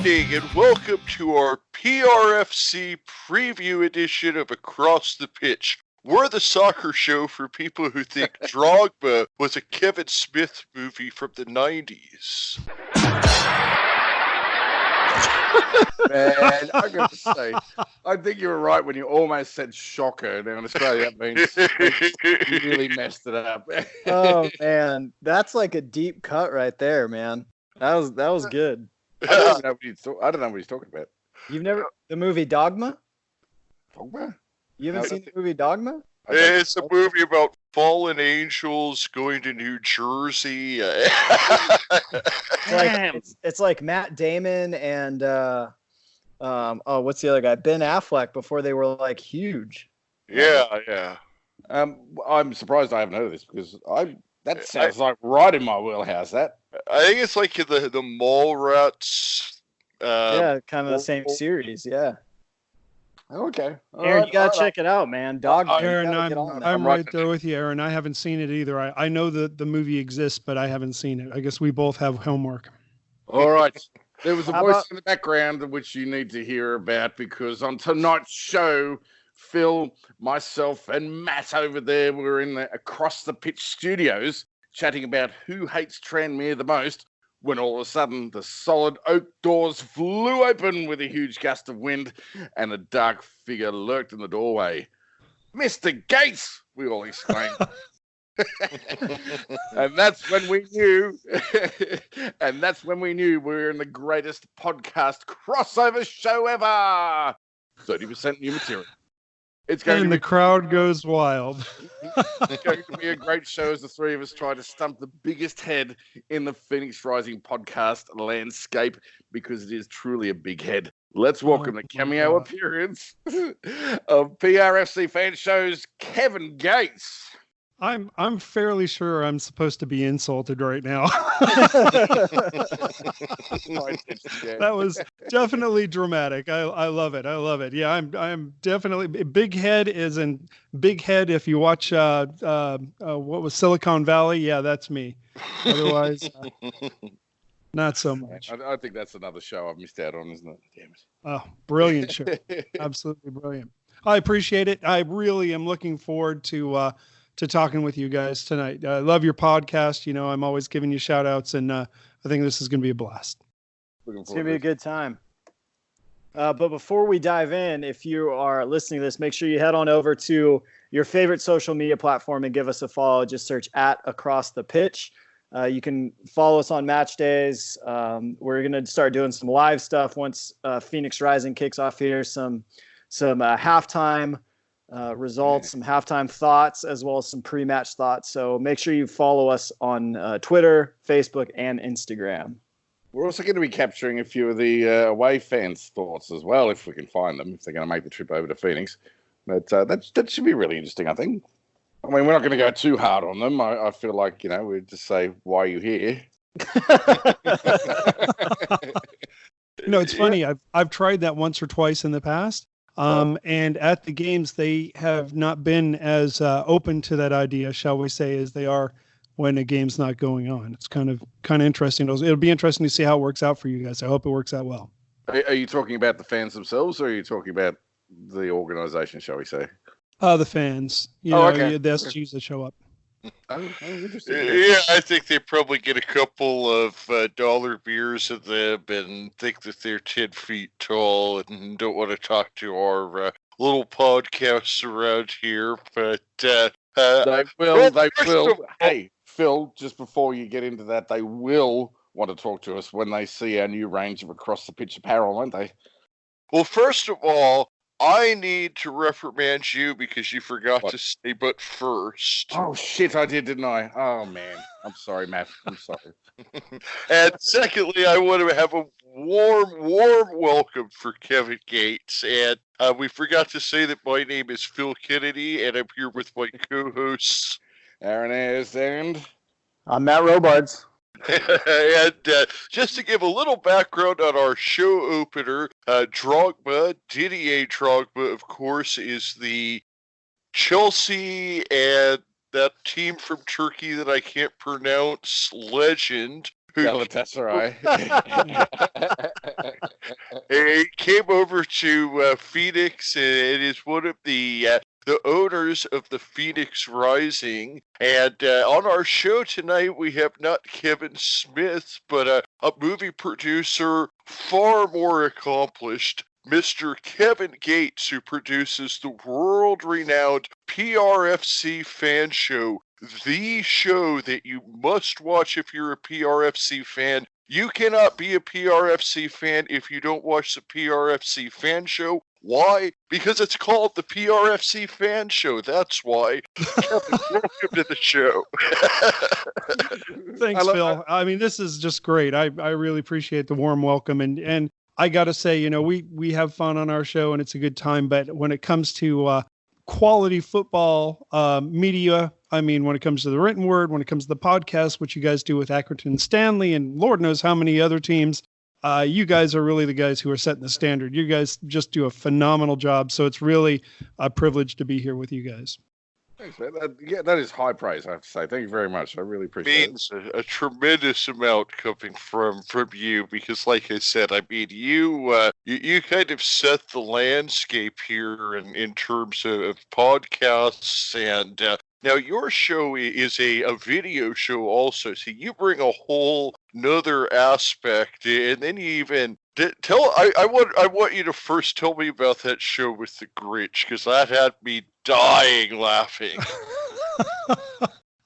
evening and welcome to our PRFC preview edition of Across the Pitch. We're the soccer show for people who think Drogba was a Kevin Smith movie from the 90s. Man, I gotta say, I think you were right when you almost said shocker. Now in Australia, that means you really messed it up. Oh man, that's like a deep cut right there, man. That was good. I don't know what he's talking about. You've never the movie Dogma? Dogma? You haven't seen the movie Dogma? It's a movie about fallen angels going to New Jersey. It's like Matt Damon and what's the other guy? Ben Affleck before they were like huge. Yeah. I'm surprised I haven't heard of this because that sounds like right in my wheelhouse. That I think it's like the Mallrats. Yeah, kind of the same series. Yeah. Okay. Aaron, you gotta check it out, man. Aaron, I'm right there with you, Aaron. I haven't seen it either. I know that the movie exists, but I haven't seen it. I guess we both have homework. All right. There was a voice in the background which you need to hear about because on tonight's show, Phil, myself, and Matt over there were in the Across the Pitch studios chatting about who hates Tranmere the most when all of a sudden the solid oak doors flew open with a huge gust of wind and a dark figure lurked in the doorway. "Mr. Gates!" we all exclaimed. And that's when we knew we were in the greatest podcast crossover show ever. 30% new material. It's going and to the crowd goes wild. It's going to be a great show as the three of us try to stump the biggest head in the Phoenix Rising podcast landscape because it is truly a big head. Let's welcome the cameo appearance of PRFC Fan Show's Kevin Gates. I'm fairly sure I'm supposed to be insulted right now. That was definitely dramatic. I love it. I love it. Yeah, I'm definitely big head is in big head. If you watch what was Silicon Valley, yeah, that's me. Otherwise, not so much. I think that's another show I've missed out on, isn't it? Damn it. Oh, brilliant show. Absolutely brilliant. I appreciate it. I really am looking forward to talking with you guys tonight. I love your podcast. You know, I'm always giving you shout outs, and I think this is going to be a blast. It's going to be a good time. But before we dive in, if you are listening to this, make sure you head on over to your favorite social media platform and give us a follow. Just search @Across the Pitch. You can follow us on match days. We're going to start doing some live stuff once Phoenix Rising kicks off here. Some halftime results, some halftime thoughts, as well as some pre-match thoughts. So make sure you follow us on Twitter, Facebook, and Instagram. We're also going to be capturing a few of the away fans' thoughts as well, if we can find them, if they're going to make the trip over to Phoenix. But that should be really interesting, I think. I mean, we're not going to go too hard on them. I feel like, we just say, "Why are you here?" It's funny. I've tried that once or twice in the past. And at the games, they have not been as open to that idea, shall we say, as they are when a game's not going on. It's kind of interesting. It'll be interesting to see how it works out for you guys. I hope it works out well. Are you talking about the fans themselves, or are you talking about the organization, shall we say? The fans. The SGs that show up. Oh, interesting. Yeah, I think they probably get a couple of dollar beers at them and think that they're 10 feet tall and don't want to talk to our little podcasts around here. But they will. Hey, Phil, just before you get into that, they will want to talk to us when they see our new range of Across the Pitch apparel, won't they? Well, first of all, I need to reprimand you because you forgot to say "but first." Oh, shit, I did, didn't I? Oh, man. I'm sorry, Matt. I'm sorry. And secondly, I want to have a warm welcome for Kevin Gates. And we forgot to say that my name is Phil Kennedy, and I'm here with my co-hosts, Arran and I'm Matt Robards. And just to give a little background on our show opener, Drogba, Didier Drogba, of course, is the Chelsea and that team from Turkey that I can't pronounce legend Galatasaray. He came over to Phoenix, and it is one of the owners of the Phoenix Rising. And on our show tonight, we have not Kevin Smith, but a movie producer far more accomplished, Mr. Kevin Gates, who produces the world-renowned PRFC Fan Show, the show that you must watch if you're a PRFC fan. You cannot be a PRFC fan if you don't watch the PRFC Fan Show. Why? Because it's called the PRFC Fan Show. That's why. Kevin, welcome to the show. Thanks, Phil. I mean, this is just great. I really appreciate the warm welcome. And I got to say, you know, we have fun on our show and it's a good time. But when it comes to quality football media, I mean, when it comes to the written word, when it comes to the podcast, what you guys do with Accrington Stanley and Lord knows how many other teams, you guys are really the guys who are setting the standard. You guys just do a phenomenal job. So it's really a privilege to be here with you guys. Thanks, man. That is high praise, I have to say. Thank you very much. I really appreciate it. Means a tremendous amount coming from you, because like I said, I mean, you kind of set the landscape here in terms of podcasts, and now your show is a video show also, so you bring a whole nother aspect, and then you even I want you to first tell me about that show with the Grinch, because that had me dying laughing.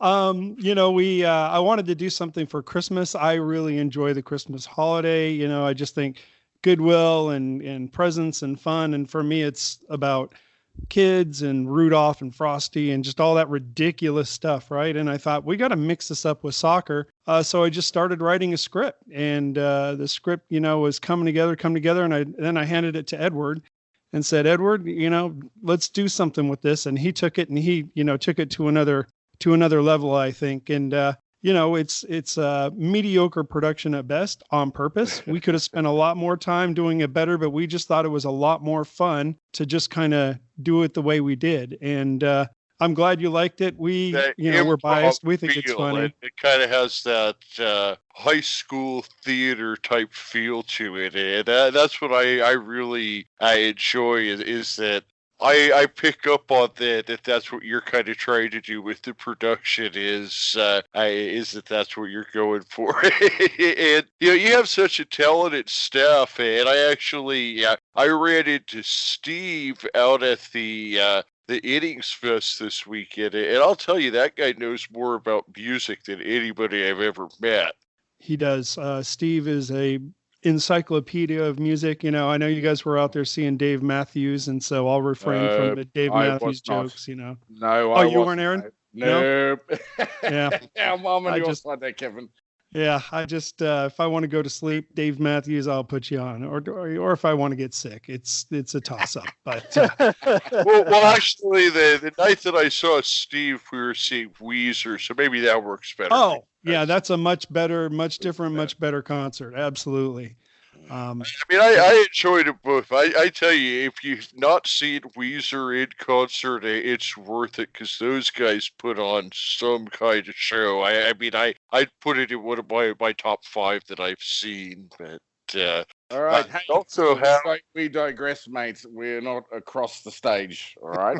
You know, I wanted to do something for Christmas. I really enjoy the Christmas holiday. You know, I just think goodwill and presents and fun. And for me, it's about kids and Rudolph and Frosty and just all that ridiculous stuff, right? And I thought, we got to mix this up with soccer. So I just started writing a script, and the script, you know, was coming together, and then I handed it to Edward and said, Edward, you know, let's do something with this. And he took it, and he, you know, took it to another level, I think. And, you know, it's a mediocre production at best on purpose. We could have spent a lot more time doing it better, but we just thought it was a lot more fun to just kind of do it the way we did. And I'm glad you liked it. We're biased. We think it's funny. It kind of has that high school theater type feel to it. And that's what I really enjoy is that I pick up on that that's what you're kind of trying to do with the production is that's what you're going for. And you know, you have such a talented staff, and I ran into Steve out at the Innings Fest this weekend, and I'll tell you, that guy knows more about music than anybody I've ever met. He does. Steve is a encyclopedia of music. You know, I know you guys were out there seeing Dave Matthews, and so I'll refrain from the Dave Matthews jokes. You know. No, you weren't, Aaron? Nope. Yeah. I'm on your side there, Kevin. Yeah, I just if I want to go to sleep, Dave Matthews, I'll put you on, or if I want to get sick, it's a toss up. But well, actually, the night that I saw Steve, we were seeing Weezer, so maybe that works better. Oh, yeah, that's a much better, much different, much better concert. Absolutely. I mean, I enjoyed it both. I tell you, if you've not seen Weezer in concert, it's worth it, because those guys put on some kind of show. I mean, I'd put it in one of my top 5 that I've seen. But all right, hey, also we digress, mates. We're not across the stage. All right.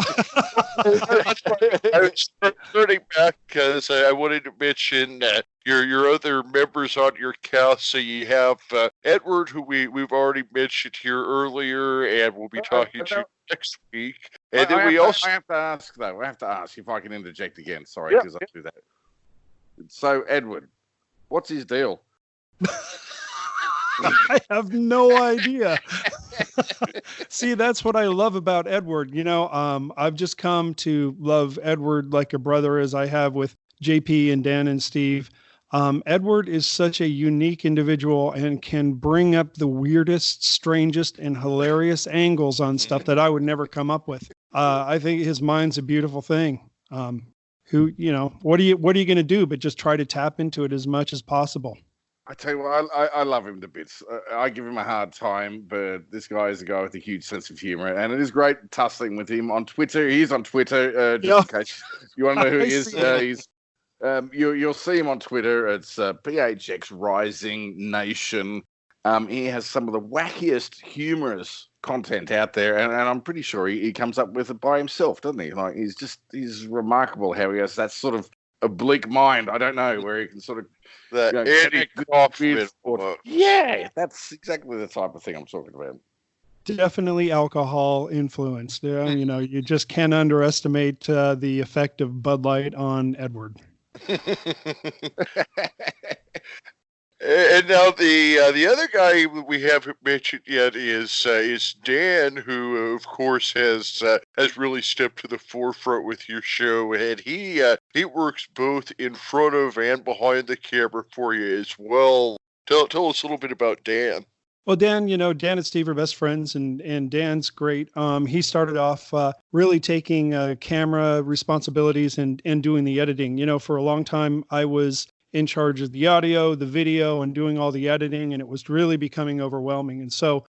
I was turning back because I wanted to mention your other members on your cast. So you have Edward, who we've already mentioned here earlier, and we'll be talking to next week. And then I have to ask if I can interject again. Sorry, because I do that. So Edward, what's his deal? I have no idea. See, that's what I love about Edward. You know, I've just come to love Edward like a brother, as I have with JP and Dan and Steve. Edward is such a unique individual and can bring up the weirdest, strangest, and hilarious angles on stuff that I would never come up with. I think his mind's a beautiful thing. What are you going to do but just try to tap into it as much as possible? I tell you what, I love him to bits. I give him a hard time, but this guy is a guy with a huge sense of humor, and it is great tussling with him on Twitter. He's on Twitter, just in case you want to know who he is. You'll see him on Twitter. It's PHX Rising Nation. He has some of the wackiest, humorous content out there, and I'm pretty sure he comes up with it by himself, doesn't he? Like he's remarkable how he has that sort of oblique mind. I don't know where he can sort of that Andy Kaufman. Yeah, that's exactly the type of thing I'm talking about. Definitely alcohol influenced. You just can't underestimate the effect of Bud Light on Edward. And now the other guy we haven't mentioned yet is Dan, who of course has really stepped to the forefront with your show, and he works both in front of and behind the camera for you as well. Tell us a little bit about Dan. Well, Dan, Dan and Steve are best friends, and Dan's great. He started off really taking camera responsibilities and doing the editing. For a long time, I was in charge of the audio, the video, and doing all the editing, and it was really becoming overwhelming. And so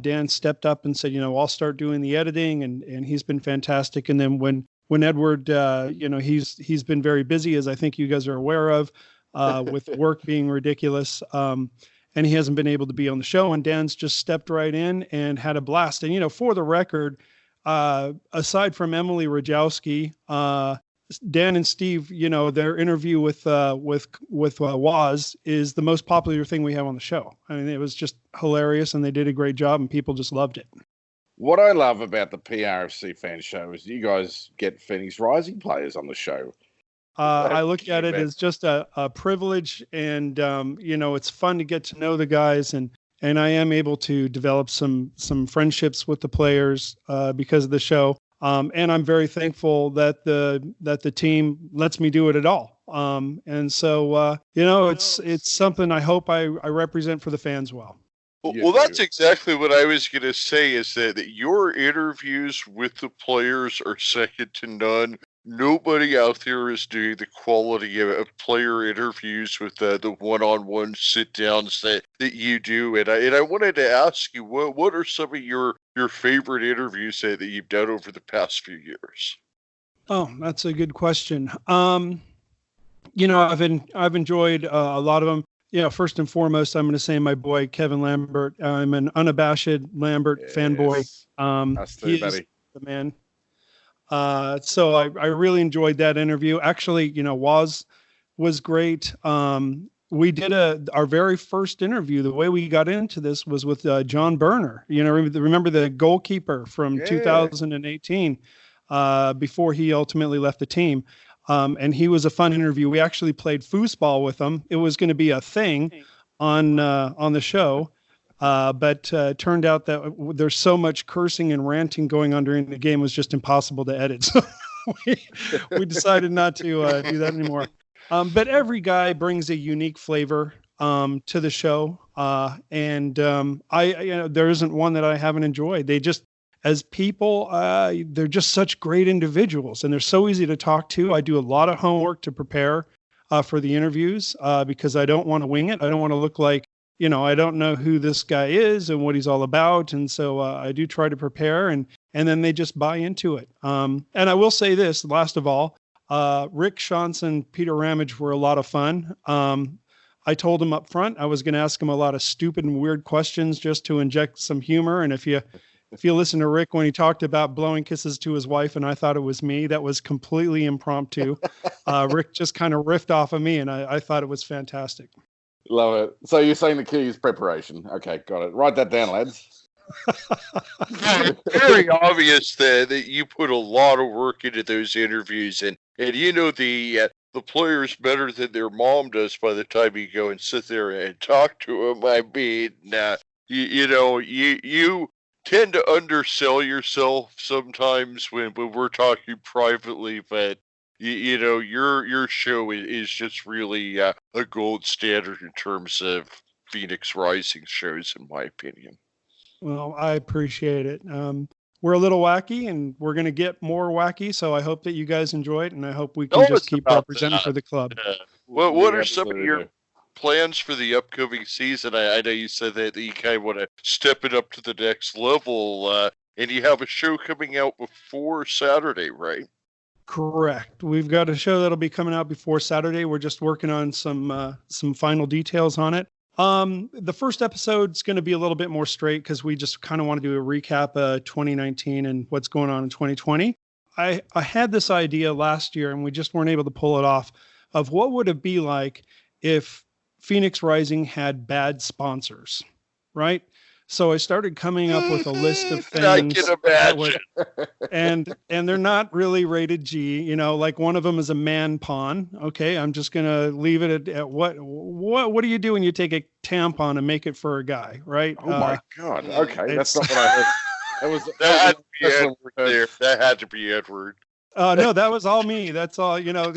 Dan stepped up and said, I'll start doing the editing, and he's been fantastic. And then when Edward, he's been very busy, as I think you guys are aware of, with work being ridiculous. And he hasn't been able to be on the show, and Dan's just stepped right in and had a blast. And, for the record, aside from Emily Rajowski, Dan and Steve, their interview with Waz is the most popular thing we have on the show. I mean, it was just hilarious, and they did a great job, and people just loved it. What I love about the PRFC Fan Show is you guys get Phoenix Rising players on the show. I look at it as just a privilege, and it's fun to get to know the guys, and I am able to develop some friendships with the players because of the show. And I'm very thankful that the team lets me do it at all. And so it's something I hope I represent for the fans well. Well, that's exactly what I was going to say, is that your interviews with the players are second to none. Nobody out there is doing the quality of player interviews with the one-on-one sit-downs that you do. And I wanted to ask you, what are some of your favorite interviews that you've done over the past few years? Oh, that's a good question. I've enjoyed a lot of them. First and foremost, I'm going to say my boy Kevin Lambert. I'm an unabashed Lambert fanboy. He is the man. So I really enjoyed that interview. Actually, Waz was great. We did our very first interview. The way we got into this was with John Berner. Remember the goalkeeper from 2018 before he ultimately left the team. And he was a fun interview. We actually played foosball with him. It was going to be a thing on the show. But turned out that there's so much cursing and ranting going on during the game, it was just impossible to edit. So we decided not to do that anymore. But every guy brings a unique flavor to the show. And there isn't one that I haven't enjoyed. They just, as people, they're just such great individuals, and they're so easy to talk to. I do a lot of homework to prepare for the interviews because I don't want to wing it. I don't want to look like, I don't know who this guy is and what he's all about. And so I do try to prepare, and then they just buy into it. And I will say this, last of all, Rick Shantz and Peter Ramage were a lot of fun. I told him up front, I was going to ask him a lot of stupid and weird questions just to inject some humor. And if you listen to Rick, when he talked about blowing kisses to his wife and I thought it was me, that was completely impromptu. Rick just kind of riffed off of me, and I thought it was fantastic. Love it. So you're saying the key is preparation. Okay, got it. Write that down, lads. Very obvious that you put a lot of work into those interviews, and the players better than their mom does by the time you go and sit there and talk to them. I mean, you tend to undersell yourself sometimes when we're talking privately, but your show is just really a gold standard in terms of Phoenix Rising shows, in my opinion. Well, I appreciate it. We're a little wacky, and we're going to get more wacky, so I hope that you guys enjoy it, and I hope we can just keep representing for the club. What are some of your plans for the upcoming season? I know you said that you kind of want to step it up to the next level, and you have a show coming out before Saturday, right? Correct. We've got a show that'll be coming out before Saturday. We're just working on some final details on it. The first episode's going to be a little bit more straight because we just kind of want to do a recap of 2019 and what's going on in 2020. I had this idea last year and we just weren't able to pull it off of what would it be like if Phoenix Rising had bad sponsors, right? So I started coming up with a list of things. I can imagine. And they're not really rated G, you know, like one of them is a man pawn. Okay. I'm just going to leave it at what do you do when you take a tampon and make it for a guy, right? Oh my God. Okay. That's not what I heard. That had to be Edward there. That had to be Edward. No, that was all me. That's all, you know.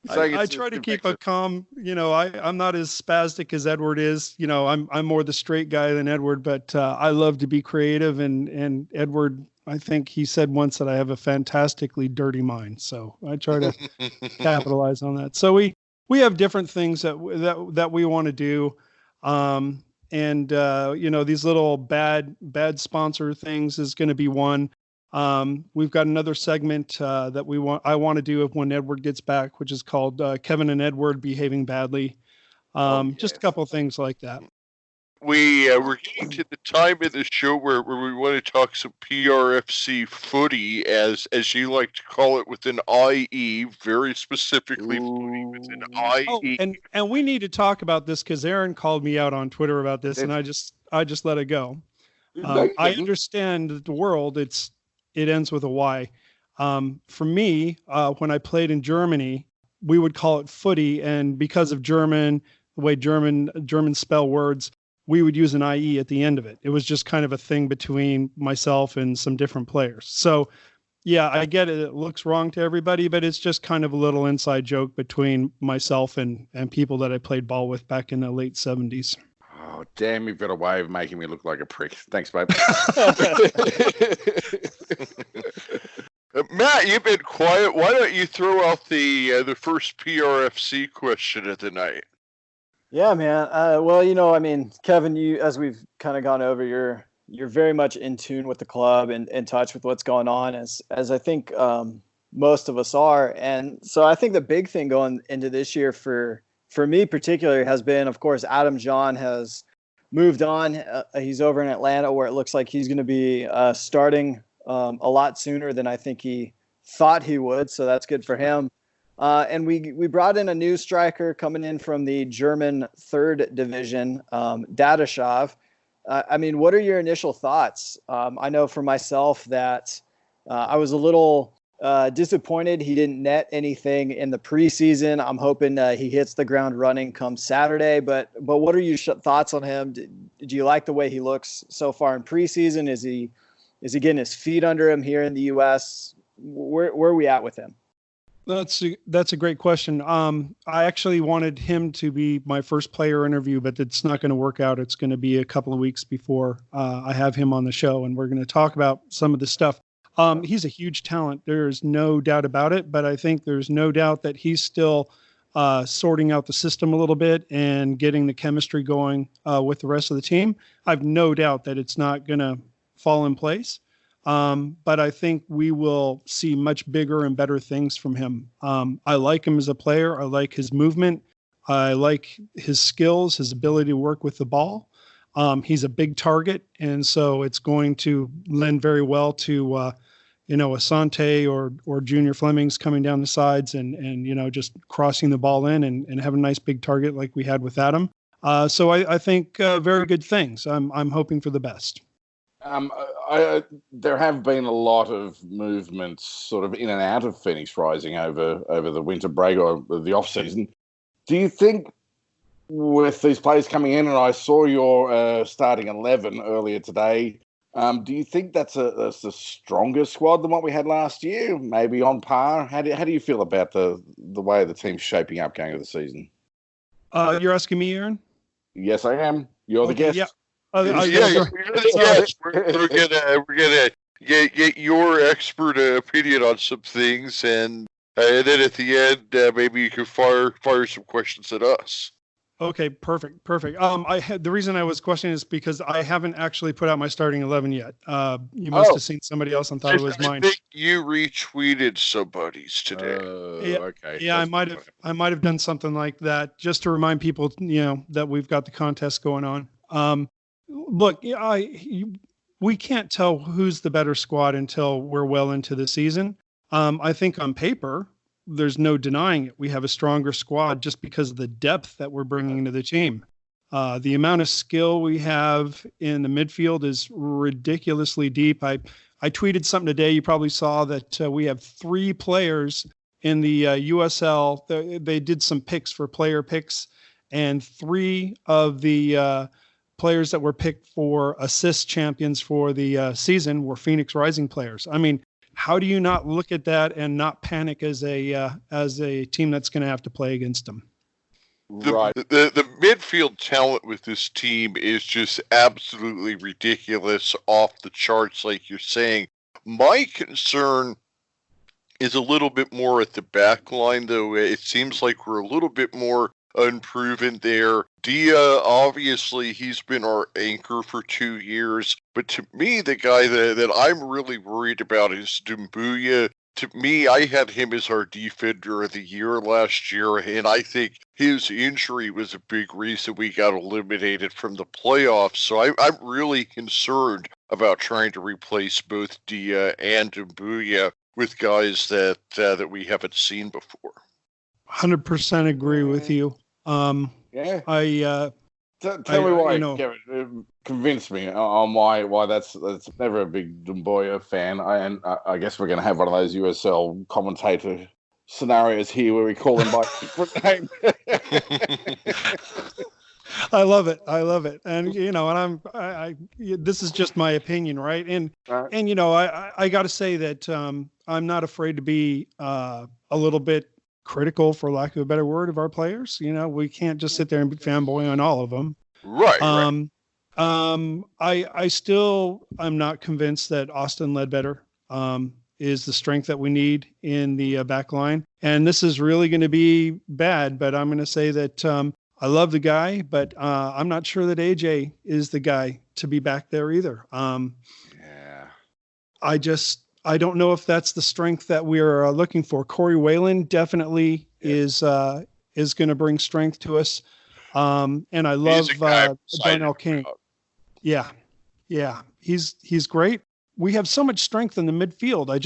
I try to keep a calm, you know, I'm not as spastic as Edward is. You know, I'm more the straight guy than Edward, but I love to be creative. And Edward, I think he said once that I have a fantastically dirty mind. So I try to capitalize on that. So we have different things that we want to do. You know, these little bad sponsor things is going to be one. We've got another segment that I want to do when Edward gets back, which is called Kevin and Edward Behaving Badly. Just a couple of things like that. We're getting to the time of the show where we want to talk some PRFC footy, as you like to call it, with an IE, very specifically footy with an IE. Oh, and we need to talk about this because Arran called me out on Twitter about this, and I just let it go. I understand that the world it ends with a Y. For me, when I played in Germany, we would call it footy, and because of the way German spell words, we would use an IE at the end of it. It was just kind of a thing between myself and some different players. So, yeah, I get it. It looks wrong to everybody, but it's just kind of a little inside joke between myself and people that I played ball with back in the late 70s. Oh, damn, you've got a way of making me look like a prick. Thanks, babe. Matt, you've been quiet. Why don't you throw out the first PRFC question of the night? Yeah, man. Well, you know, I mean, Kevin, as we've kind of gone over, you're very much in tune with the club and in touch with what's going on, as I think most of us are. And so I think the big thing going into this year for me particularly has been, of course, Adam John has moved on. He's over in Atlanta, where it looks like he's going to be starting a lot sooner than I think he thought he would. So that's good for him. And we brought in a new striker coming in from the German third division, Dadashov. I mean, what are your initial thoughts? I know for myself that I was a little disappointed he didn't net anything in the preseason. I'm hoping he hits the ground running come Saturday. But what are your thoughts on him? Do you like the way he looks so far in preseason? Is he getting his feet under him here in the U.S.? Where are we at with him? That's a great question. I actually wanted him to be my first player interview, but it's not going to work out. It's going to be a couple of weeks before I have him on the show, and we're going to talk about some of the stuff. He's a huge talent. There's no doubt about it, but I think there's no doubt that he's still sorting out the system a little bit and getting the chemistry going with the rest of the team. I've no doubt that it's not going to fall in place. But I think we will see much bigger and better things from him. I like him as a player. I like his movement. I like his skills, his ability to work with the ball. He's a big target, and so it's going to lend very well to, Asante or Junior Fleming's coming down the sides and just crossing the ball in and have a nice big target like we had with Adam. So I think very good things. I'm hoping for the best. There have been a lot of movements sort of in and out of Phoenix Rising over the winter break or the off season. Do you think with these players coming in, and I saw your starting 11 earlier today, do you think that's a stronger squad than what we had last year? Maybe on par? How do you feel about the way the team's shaping up going into the season? You're asking me, Arran? Yes, I am. You're the guest. Yeah. Yes, we're gonna get your expert opinion on some things, and then at the end, maybe you can fire some questions at us. Okay, perfect. The reason I was questioning is because I haven't actually put out my starting 11 yet. You must have seen somebody else and thought it was I mine. think you retweeted somebody's today. Okay. Yeah, I might have done something like that just to remind people, that we've got the contest going on. Look, we can't tell who's the better squad until we're well into the season. I think on paper, there's no denying it. We have a stronger squad just because of the depth that we're bringing into the team. The amount of skill we have in the midfield is ridiculously deep. I tweeted something today. You probably saw that we have 3 players in the USL. They did some picks for player picks, and 3 of the players that were picked for assist champions for the season were Phoenix Rising players. I mean, how do you not look at that and not panic as a team that's going to have to play against them? Right. The midfield talent with this team is just absolutely ridiculous, off the charts, like you're saying. My concern is a little bit more at the back line, though. It seems like we're a little bit more unproven there. Dia, obviously, he's been our anchor for 2 years, but to me, the guy that I'm really worried about is Dumbuya. To me, I had him as our defender of the year last year, and I think his injury was a big reason we got eliminated from the playoffs. So I'm really concerned about trying to replace both Dia and Dumbuya with guys that we haven't seen before. 100% agree with you. Yeah. Tell me why, Kevin. Convince me on why that's never a big Dumbuya fan. I guess we're going to have one of those USL commentator scenarios here where we call him by different name. I love it. And this is just my opinion, right? And I got to say that I'm not afraid to be a little bit critical, for lack of a better word, of our players. We can't just sit there and be fanboy on all of them. Right. I'm not convinced that Austin Ledbetter is the strength that we need in the back line. And this is really going to be bad, but I'm going to say that I love the guy, but I'm not sure that AJ is the guy to be back there either. I don't know if that's the strength that we're looking for. Corey Whalen definitely is going to bring strength to us. And I love Darnell King. Yeah. He's great. We have so much strength in the midfield. I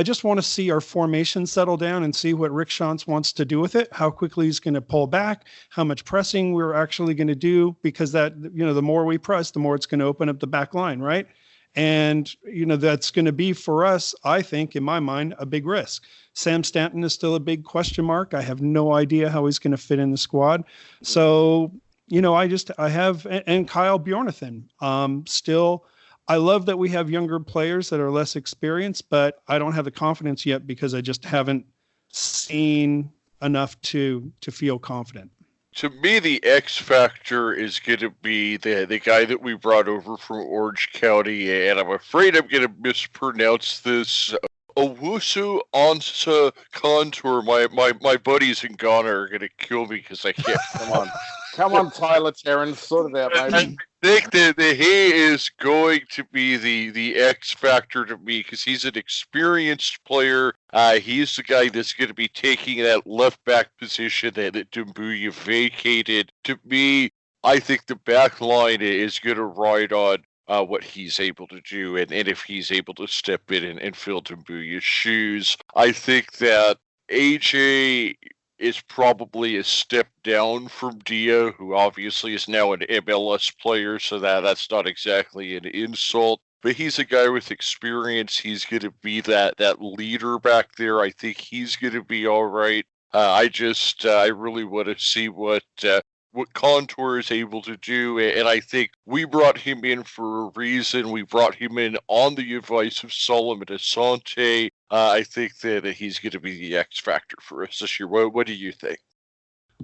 just want to see our formation settle down and see what Rick Shantz wants to do with it, how quickly he's going to pull back, how much pressing we're actually going to do, because that, the more we press, the more it's going to open up the back line, right? And, that's going to be for us, I think, in my mind, a big risk. Sam Stanton is still a big question mark. I have no idea how he's going to fit in the squad. So, I have, and Kyle Bjornathan, still, I love that we have younger players that are less experienced, but I don't have the confidence yet because I just haven't seen enough to feel confident. To me, the X factor is going to be the guy that we brought over from Orange County, and I'm afraid I'm going to mispronounce this. Owusu Ansa Contour. My buddies in Ghana are going to kill me because I can't. Come on, Tyler Terrence, sort it out, mate. I think that he is going to be the X factor to me because he's an experienced player. He's the guy that's going to be taking that left back position that Dumbuya vacated. To me, I think the back line is going to ride on what he's able to do, and if he's able to step in and fill Dumbuya's shoes. I think that AJ is probably a step down from Dia, who obviously is now an MLS player, so that's not exactly an insult. But he's a guy with experience. He's going to be that leader back there. I think he's going to be all right. I really want to see what Contour is able to do, and I think we brought him in for a reason. We brought him in on the advice of Solomon Asante. I think that he's going to be the X factor for us this year. What do you think?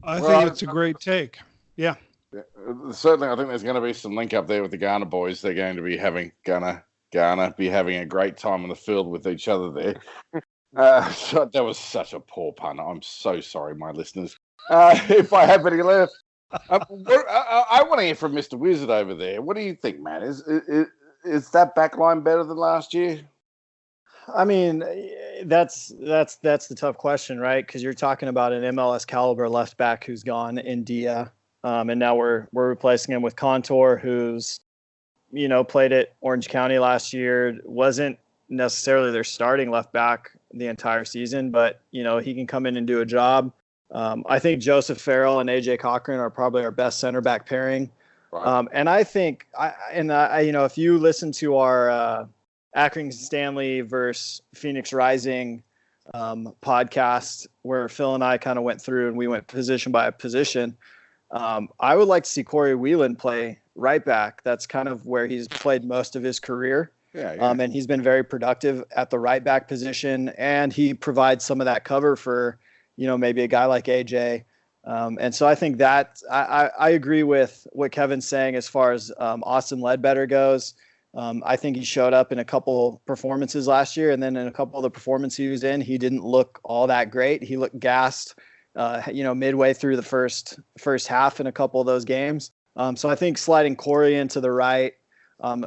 I think it's a great take. Yeah. Certainly, I think there's going to be some link up there with the Ghana boys. They're going to be having Ghana be having a great time on the field with each other there. That was such a poor pun. I'm so sorry, my listeners. If I have any left. I want to hear from Mr. Wizard over there. What do you think, man? Is that back line better than last year? I mean, that's the tough question, right? Because you're talking about an MLS caliber left back who's gone in Dia, and now we're replacing him with Contour, who's played at Orange County last year, wasn't necessarily their starting left back the entire season, but he can come in and do a job. I think Joseph Farrell and AJ Cochran are probably our best center back pairing. Right. And I think, if you listen to our Accrington Stanley versus Phoenix Rising podcast, where Phil and I kind of went through and we went position by position, I would like to see Corey Whelan play right back. That's kind of where he's played most of his career. Yeah. And he's been very productive at the right back position, and he provides some of that cover for maybe a guy like AJ. And so I think that I agree with what Kevin's saying as far as Austin Ledbetter goes. I think he showed up in a couple performances last year, and then in a couple of the performances he was in, he didn't look all that great. He looked gassed, midway through the first half in a couple of those games. So I think sliding Corey into the right,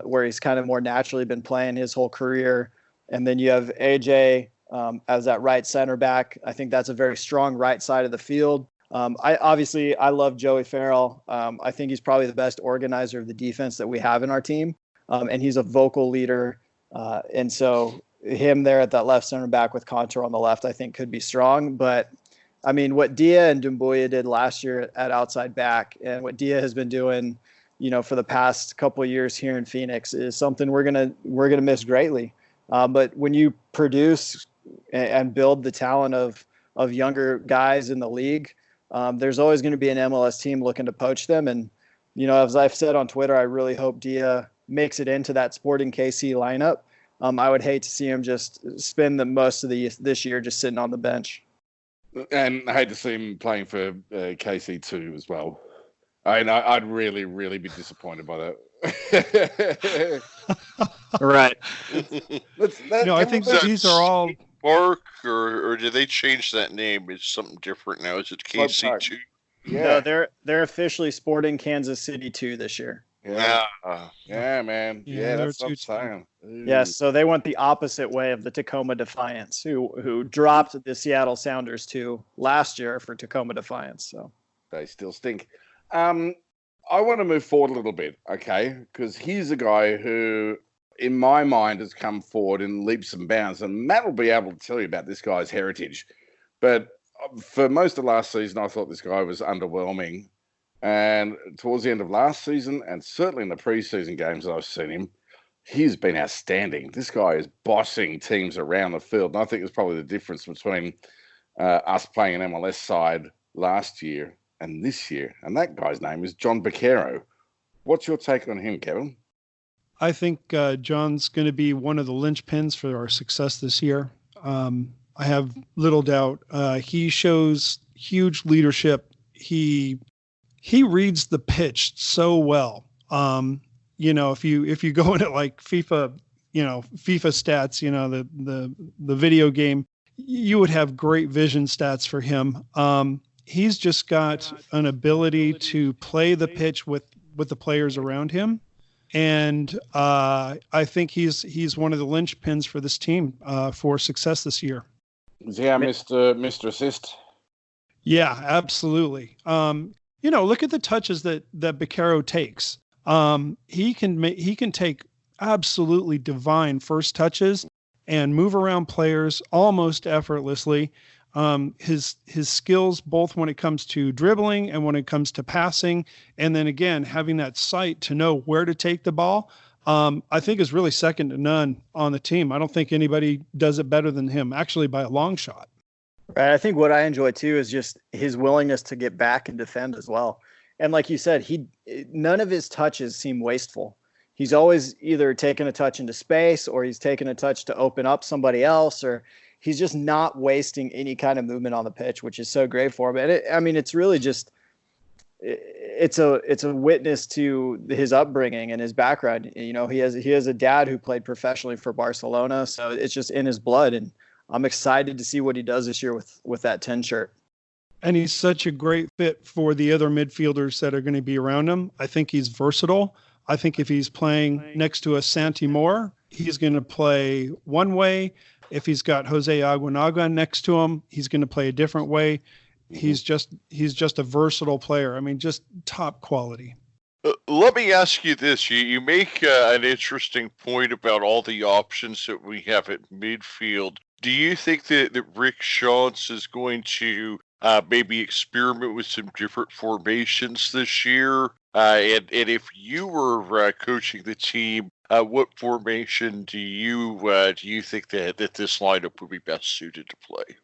where he's kind of more naturally been playing his whole career, and then you have AJ as that right center back. I think that's a very strong right side of the field. I love Joey Farrell. I think he's probably the best organizer of the defense that we have in our team. And he's a vocal leader. And so him there at that left center back with Contour on the left, I think could be strong. But I mean, what Dia and Dumbuya did last year at outside back, and what Dia has been doing, for the past couple of years here in Phoenix, is something we're gonna miss greatly. But when you produce and build the talent of younger guys in the league, there's always going to be an MLS team looking to poach them. And, as I've said on Twitter, I really hope Dia makes it into that Sporting KC lineup. I would hate to see him just spend the most of this year just sitting on the bench. And I hate to see him playing for KC too as well. I'd really, really be disappointed by that. Right. I think these are all Park, or did they change that name? It's something different now. Is it KC2? Yeah, no, they're officially Sporting Kansas City 2 this year. Yeah, man. Yeah, that's what I'm saying. Yes, so they went the opposite way of the Tacoma Defiance, who dropped the Seattle Sounders 2 last year for Tacoma Defiance. So they still stink. I want to move forward a little bit, okay? Because he's a guy who, in my mind, has come forward in leaps and bounds. And Matt will be able to tell you about this guy's heritage. But for most of last season, I thought this guy was underwhelming. And towards the end of last season, and certainly in the preseason games that I've seen him, he's been outstanding. This guy is bossing teams around the field. And I think it's probably the difference between us playing an MLS side last year and this year. And that guy's name is John Baquero. What's your take on him, Kevin? I think John's going to be one of the linchpins for our success this year. I have little doubt. He shows huge leadership. He reads the pitch so well. If you go into like FIFA stats, the video game, you would have great vision stats for him. He's just got an ability to play the pitch with the players around him. And I think he's one of the linchpins for this team for success this year. Yeah, Mr. Assist. Yeah, absolutely. Look at the touches that Baquero takes. He can take absolutely divine first touches and move around players almost effortlessly. His skills, both when it comes to dribbling and when it comes to passing, and then again, having that sight to know where to take the ball, I think is really second to none on the team. I don't think anybody does it better than him, actually by a long shot. Right. I think what I enjoy too is just his willingness to get back and defend as well. And like you said, none of his touches seem wasteful. He's always either taking a touch into space, or he's taking a touch to open up somebody else, or he's just not wasting any kind of movement on the pitch, which is so great for him. And it's really just, it's a witness to his upbringing and his background. He has a dad who played professionally for Barcelona, so it's just in his blood. And I'm excited to see what he does this year with that 10 shirt. And he's such a great fit for the other midfielders that are going to be around him. I think he's versatile. I think if he's playing next to a Santi Moore, he's going to play one way. If he's got Jose Aguinaga next to him, he's going to play a different way. He's just a versatile player. I mean, just top quality. Let me ask you this. You make an interesting point about all the options that we have at midfield. Do you think that Rick Schantz is going to maybe experiment with some different formations this year? And if you were coaching the team, what formation do you think that this lineup would be best suited to play?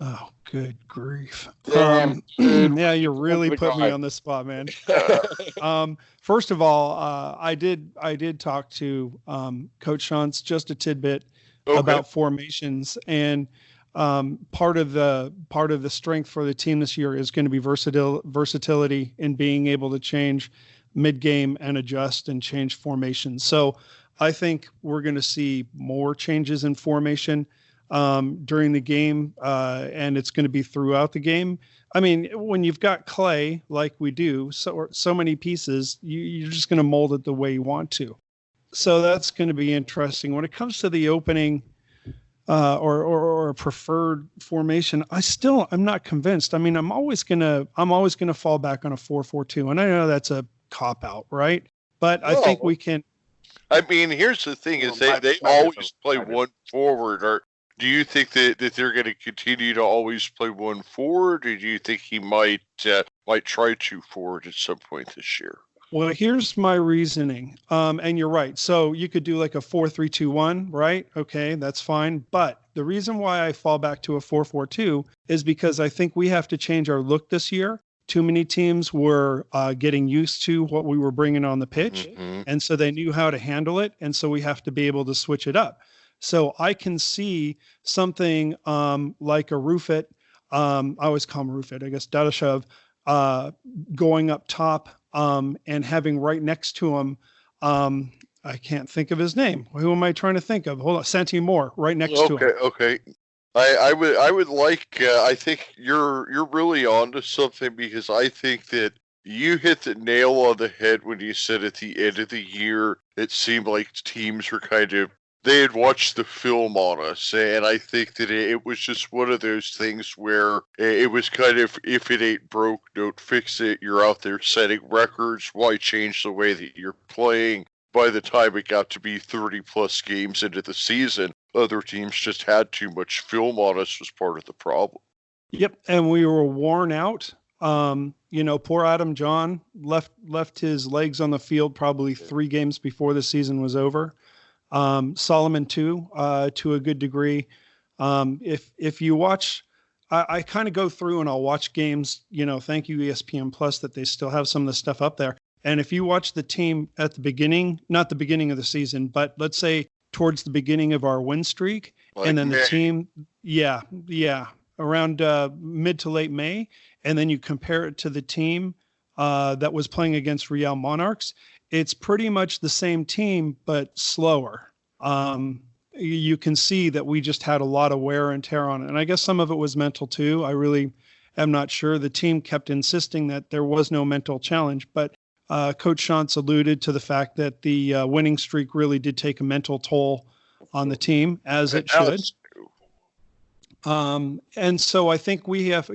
Oh, good grief. Damn, yeah, you really put me on the spot, man. First of all, I did talk to Coach Schantz just a tidbit about formations, and part of the strength for the team this year is going to be versatility in being able to change mid-game and adjust and change formations. So I think we're going to see more changes in formation during the game, and it's going to be throughout the game. I mean, when you've got clay like we do, so many pieces, you're just going to mold it the way you want to. So that's going to be interesting. When it comes to the opening or a preferred formation, I'm not convinced. I mean, I'm always gonna fall back on a 4-4-2, and I know that's a cop out, right? But I think we can. I mean, here's the thing: is they always play one forward. Or do you think that they're going to continue to always play one forward, or do you think he might try two forward at some point this year? Well, here's my reasoning. And you're right. So you could do like a 4-3-2-1, right? Okay, that's fine. But the reason why I fall back to a 4-4-2 is because I think we have to change our look this year. Too many teams were getting used to what we were bringing on the pitch. Mm-hmm. And so they knew how to handle it. And so we have to be able to switch it up. So I can see something like a Rufit. I always call him Rufit, I guess, Dadashov, going up top. And having right next to him, I can't think of his name. Who am I trying to think of? Hold on, Santi Moore, right next to him. Okay. I would like. I think you're really onto something, because I think that you hit the nail on the head when you said at the end of the year it seemed like teams were they had watched the film on us, and I think that it was just one of those things where it was if it ain't broke, don't fix it. You're out there setting records. Why change the way that you're playing? By the time it got to be 30-plus games into the season, other teams just had too much film on us was part of the problem. Yep, and we were worn out. Poor Adam John left his legs on the field probably 3 games before the season was over. Solomon too, to a good degree. If you watch, I kind of go through and I'll watch games, thank you ESPN Plus that they still have some of the stuff up there. And if you watch the team at the beginning, not the beginning of the season, but let's say towards the beginning of our win streak, and then the team, around mid to late May, and then you compare it to the team that was playing against Real Monarchs, it's pretty much the same team, but slower. You can see that we just had a lot of wear and tear on it. And I guess some of it was mental too. I really am not sure. The team kept insisting that there was no mental challenge, but Coach Schantz alluded to the fact that the winning streak really did take a mental toll on the team, as it should. And so I think we have,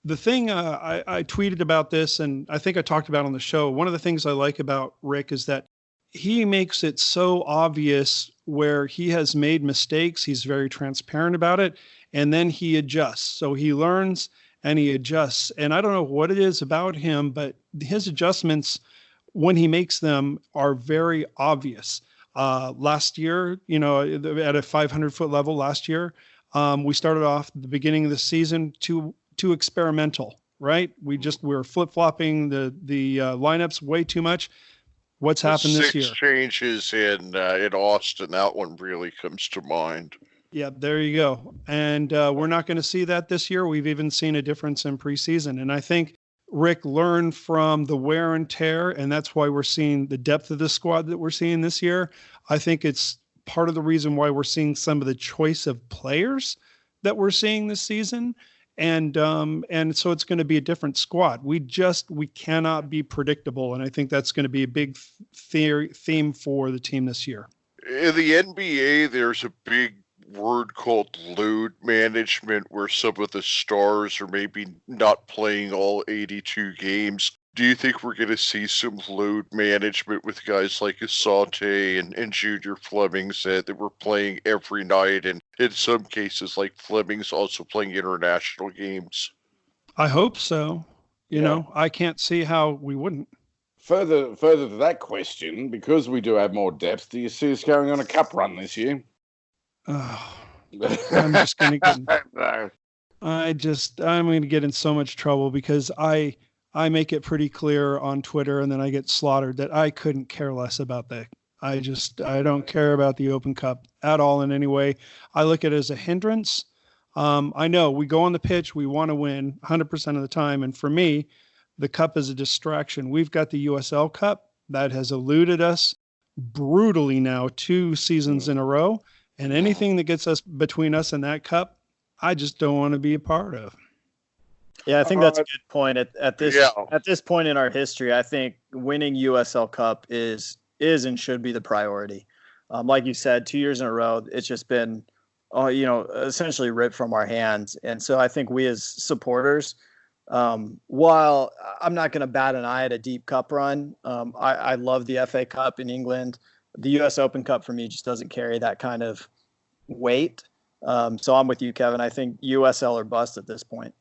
the thing I tweeted about this, and I think I talked about on the show, one of the things I like about Rick is that he makes it so obvious where he has made mistakes. He's very transparent about it, and then he adjusts. So he learns and he adjusts. And I don't know what it is about him, but his adjustments, when he makes them, are very obvious. Last year, at a 500-foot level last year, we started off at the beginning of the season too experimental, right? We were flip-flopping the lineups way too much. What's happened this year? 6 changes in Austin. That one really comes to mind. Yeah, there you go. And we're not going to see that this year. We've even seen a difference in preseason. And I think Rick learned from the wear and tear, and that's why we're seeing the depth of the squad that we're seeing this year. I think it's part of the reason why we're seeing some of the choice of players that we're seeing this season. and so it's going to be a different squad. We cannot be predictable, and I think that's going to be a big theme for the team this year. In the NBA, there's a big word called load management, where some of the stars are maybe not playing all 82 games. Do you think we're going to see some load management with guys like Asante and Junior Flemings that were playing every night, and in some cases, like Flemings, also playing international games? I hope so. You know, I can't see how we wouldn't. Further to that question, because we do have more depth, do you see us going on a cup run this year? Oh, I'm just going to get. No. I'm going to get in so much trouble because I make it pretty clear on Twitter, and then I get slaughtered, that I couldn't care less about that. I don't care about the Open Cup at all in any way. I look at it as a hindrance. I know we go on the pitch, we want to win 100% of the time. And for me, the cup is a distraction. We've got the USL Cup that has eluded us brutally now 2 seasons in a row. And anything that gets us between us and that cup, I just don't want to be a part of. Yeah, I think that's a good point. At this point in our history, I think winning USL Cup is and should be the priority. Like you said, 2 years in a row, it's just been, essentially ripped from our hands. And so I think we as supporters, while I'm not going to bat an eye at a deep cup run, I love the FA Cup in England. The US Open Cup for me just doesn't carry that kind of weight. So I'm with you, Kevin. I think USL or bust at this point.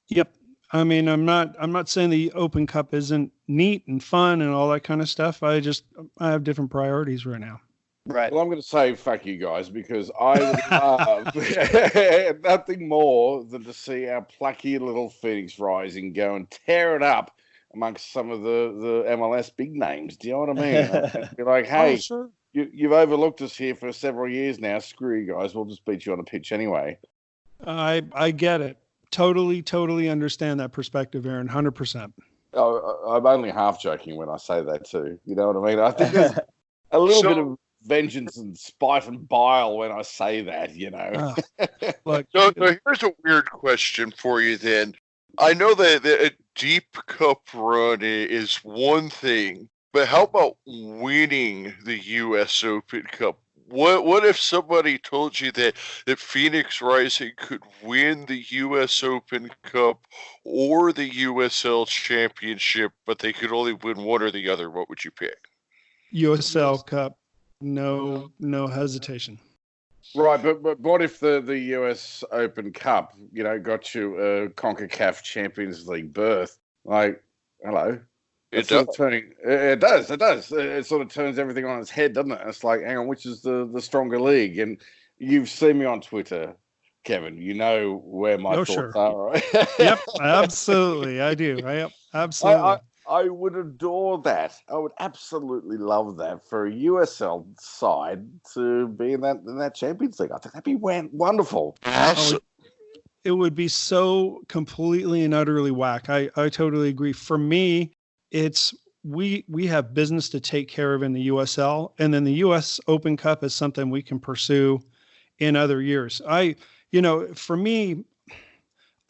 Yep. I mean, I'm not saying the Open Cup isn't neat and fun and all that kind of stuff. I have different priorities right now. Right. Well, I'm going to say fuck you guys, because I would love nothing more than to see our plucky little Phoenix Rising go and tear it up amongst some of the MLS big names. Do you know what I mean? Be like, hey, sure. You've overlooked us here for several years now. Screw you guys. We'll just beat you on the pitch anyway. I get it. Totally understand that perspective, Aaron. 100%. I'm only half joking when I say that too. You know what I mean? I think there's a little bit of vengeance and spite and bile when I say that, you know. Look, So here's a weird question for you then. I know that a deep cup run is one thing, but how about winning the U.S. Open Cup? What if somebody told you that Phoenix Rising could win the U.S. Open Cup or the USL Championship, but they could only win one or the other? What would you pick? USL Cup. No hesitation. Right, but what if the US Open Cup, got you a CONCACAF Champions League berth? Like, hello. It does. It does. It sort of turns everything on its head, doesn't it? It's like, hang on, which is the stronger league? And you've seen me on Twitter, Kevin. You know where my thoughts are, right? Yep, absolutely. I do. Yep, absolutely. I would adore that. I would absolutely love that for a USL side to be in that Champions League. I think that'd be wonderful. Awesome. It would be so completely and utterly whack. I totally agree. For me, it's we have business to take care of in the USL, and then the US Open Cup is something we can pursue in other years. For me,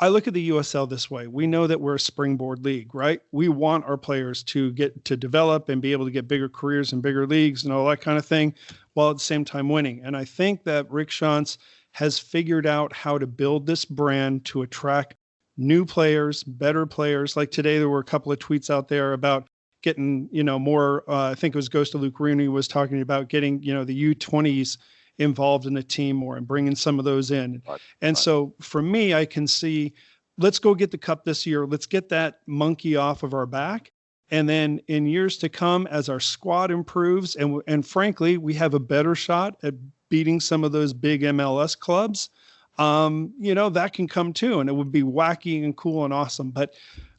I look at the USL this way. We know that we're a springboard league, right? We want our players to get to develop and be able to get bigger careers in bigger leagues and all that kind of thing, while at the same time winning. And I think that Rick Schantz has figured out how to build this brand to attract new players, better players. Like today, there were a couple of tweets out there about getting, more, I think it was Ghost of Luke Rooney was talking about getting, the U20s involved in the team more and bringing some of those in. Right. So for me, I can see, let's go get the cup this year. Let's get that monkey off of our back. And then in years to come, as our squad improves, and frankly, we have a better shot at beating some of those big MLS clubs, that can come too. And it would be wacky and cool and awesome. But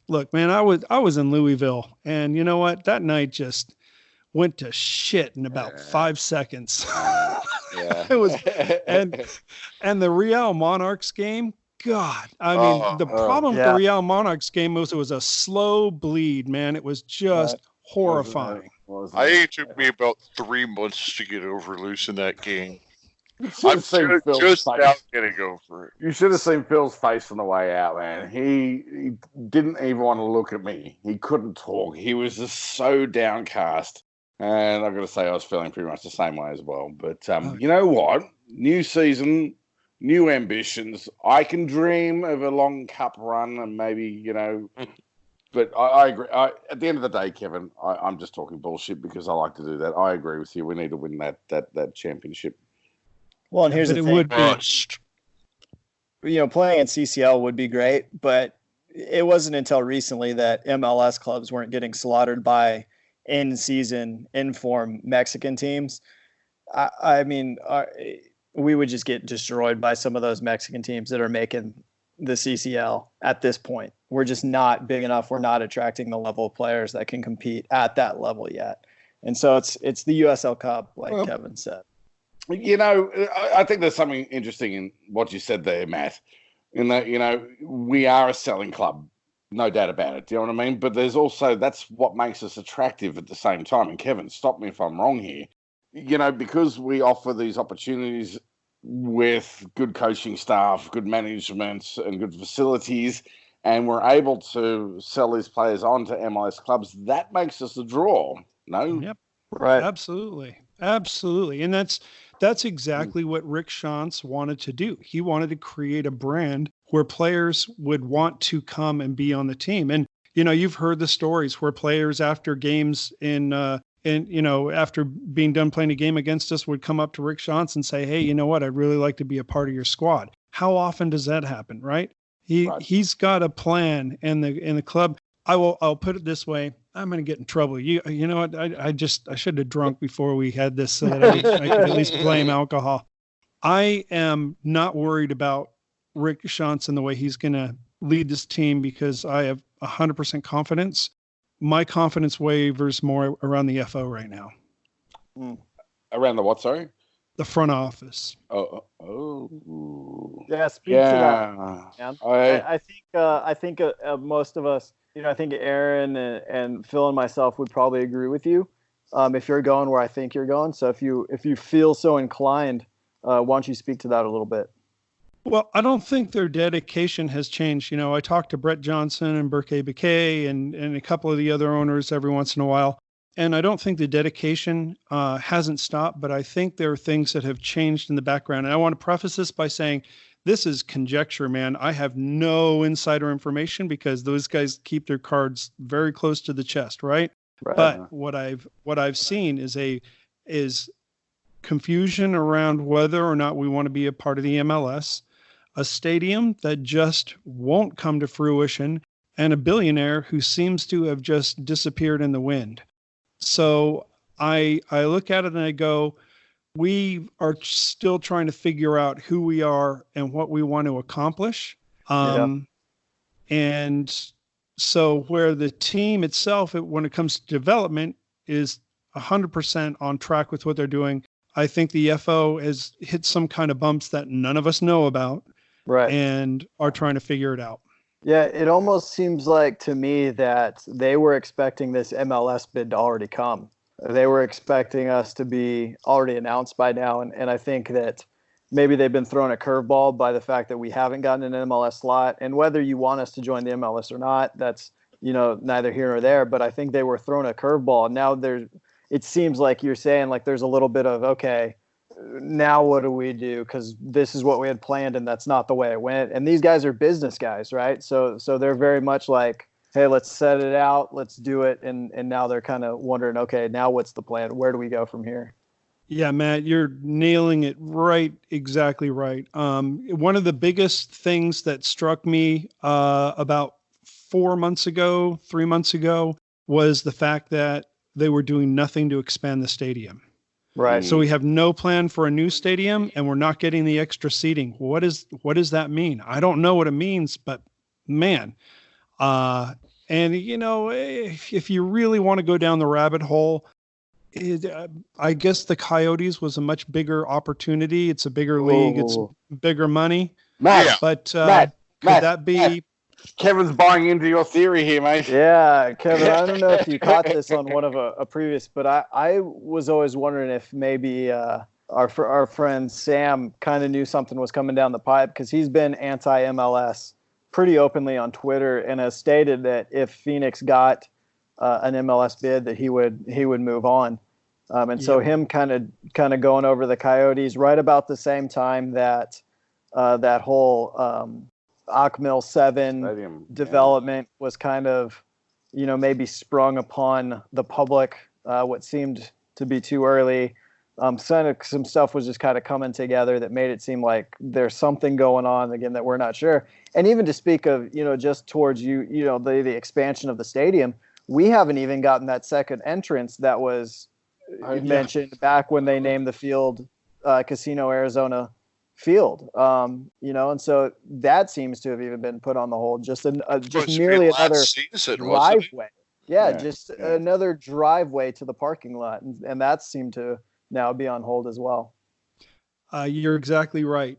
look, man, I was in Louisville, and you know what? That night just went to shit in about 5 seconds. Yeah. It was, and the Real Monarchs game, God, I mean, the problem with the Real Monarchs game was it was a slow bleed, man. It was just horrifying. It took me about 3 months to get over losing that game. should have seen Phil's just face. now getting over it. You should have seen Phil's face on the way out, man. He didn't even want to look at me. He couldn't talk. He was just so downcast. And I've got to say, I was feeling pretty much the same way as well. But you know what? New season, new ambitions. I can dream of a long cup run and maybe, you know... But I agree. At the end of the day, Kevin, I'm just talking bullshit because I like to do that. I agree with you. We need to win that championship. Well, and here's the thing. Playing in CCL would be great, but it wasn't until recently that MLS clubs weren't getting slaughtered by in-season, in-form Mexican teams. I mean, we would just get destroyed by some of those Mexican teams that are making the CCL at this point. We're just not big enough. We're not attracting the level of players that can compete at that level yet. And so it's the USL Cup, like Kevin said. You know, I think there's something interesting in what you said there, Matt, in that, you know, we are a selling club, no doubt about it. Do you know what I mean? But there's also, that's what makes us attractive at the same time. And Kevin, stop me if I'm wrong here. You know, because we offer these opportunities with good coaching staff, good management, and good facilities, and we're able to sell these players on to MLS clubs, that makes us a draw. No? Yep. Right. Absolutely. And that's exactly what Rick Schantz wanted to do. He wanted to create a brand where players would want to come and be on the team. And, you know, you've heard the stories where players after games after being done playing a game against us would come up to Rick Schantz and say, hey, you know what? I'd really like to be a part of your squad. How often does that happen, right? He's got a plan, and the club. I'll put it this way. I'm going to get in trouble. You know what? I should have drunk before we had this so that I could at least blame alcohol. I am not worried about Rick Schantz and the way he's going to lead this team because I have 100% confidence. My confidence wavers more around the FO right now. Around the what, sorry? The front office. Yeah, speak to that. I think most of us, you know, I think Arran and Phil and myself would probably agree with you if you're going where I think you're going. So if you feel so inclined, why don't you speak to that a little bit? Well, I don't think their dedication has changed. You know, I talked to Brett Johnson and Burke Bakay and a couple of the other owners every once in a while. And I don't think the dedication hasn't stopped, but I think there are things that have changed in the background. And I want to preface this by saying this is conjecture, man. I have no insider information because those guys keep their cards very close to the chest, right? But what I've seen is confusion around whether or not we want to be a part of the MLS, a stadium that just won't come to fruition, and a billionaire who seems to have just disappeared in the wind. So I look at it and I go, we are still trying to figure out who we are and what we want to accomplish. And so where the team itself, when it comes to development, is 100% on track with what they're doing, I think the FO has hit some kind of bumps that none of us know about, and are trying to figure it out. Yeah, it almost seems like to me that they were expecting this MLS bid to already come. They were expecting us to be already announced by now, and I think that maybe they've been thrown a curveball by the fact that we haven't gotten an MLS slot. And whether you want us to join the MLS or not, that's, you know, neither here nor there. But I think they were thrown a curveball. Now it seems like you're saying like there's a little bit of, okay, now what do we do? Because this is what we had planned, and that's not the way it went. And these guys are business guys, right? So they're very much like, hey, let's set it out, let's do it. And now they're kind of wondering, okay, now what's the plan? Where do we go from here? Yeah, Matt, you're nailing it right, exactly right. One of the biggest things that struck me about 3 months ago, was the fact that they were doing nothing to expand the stadium. Right. So we have no plan for a new stadium, and we're not getting the extra seating. What does that mean? I don't know what it means, but man, and you know, if you really want to go down the rabbit hole, I guess the Coyotes was a much bigger opportunity. It's a bigger league. It's bigger money. Matt, could that be? Kevin's buying into your theory here, mate. Yeah, Kevin, I don't know if you caught this on one of a previous, but I was always wondering if maybe our friend Sam kind of knew something was coming down the pipe because he's been anti-MLS pretty openly on Twitter and has stated that if Phoenix got an MLS bid, that he would move on. So him kind of going over the Coyotes right about the same time that that whole Akmil 7 Stadium, development was kind of, maybe sprung upon the public, what seemed to be too early. Some stuff was just kind of coming together that made it seem like there's something going on again that we're not sure. And even to speak of, just towards the expansion of the stadium, we haven't even gotten that second entrance that was mentioned back when they named the field Casino Arizona Field. And so that seems to have even been put on the hold. Just merely another driveway. Another driveway to the parking lot, and that seemed to now be on hold as well. You're exactly right.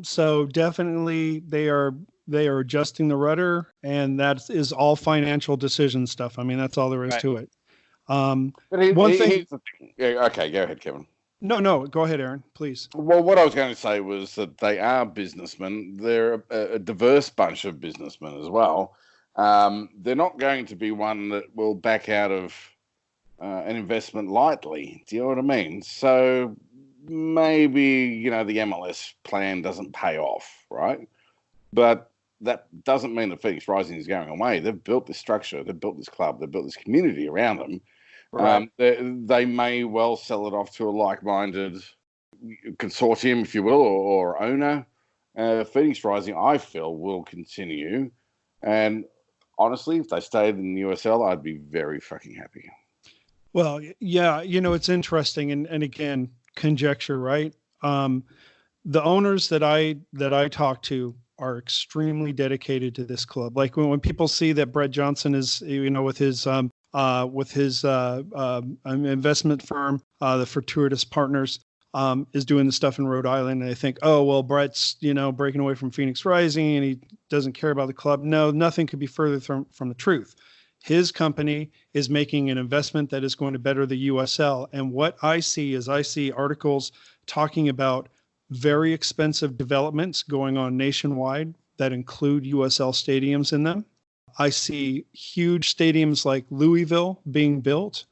So definitely they are adjusting the rudder, and that is all financial decision stuff. I mean, that's all there is to it. Okay, go ahead, Kevin. No, go ahead, Aaron, please. Well, what I was going to say was that they are businessmen. They're a diverse bunch of businessmen as well. They're not going to be one that will back out of an investment lightly. Do you know what I mean? So maybe, the MLS plan doesn't pay off, right? But that doesn't mean that Phoenix Rising is going away. They've built this structure, they've built this club, they've built this community around them. Right. They may well sell it off to a like-minded consortium, if you will, or owner. Phoenix Rising, I feel, will continue. And honestly, if they stayed in the USL, I'd be very fucking happy. Well, yeah, it's interesting, and again, conjecture, right? The owners that I talk to are extremely dedicated to this club. Like when people see that Brett Johnson is, with his investment firm, the Fortuitous Partners, is doing the stuff in Rhode Island, and they think, oh, well, Brett's, breaking away from Phoenix Rising and he doesn't care about the club. No, nothing could be further from the truth. His company is making an investment that is going to better the USL. And what I see articles talking about very expensive developments going on nationwide that include USL stadiums in them. I see huge stadiums like Louisville being built.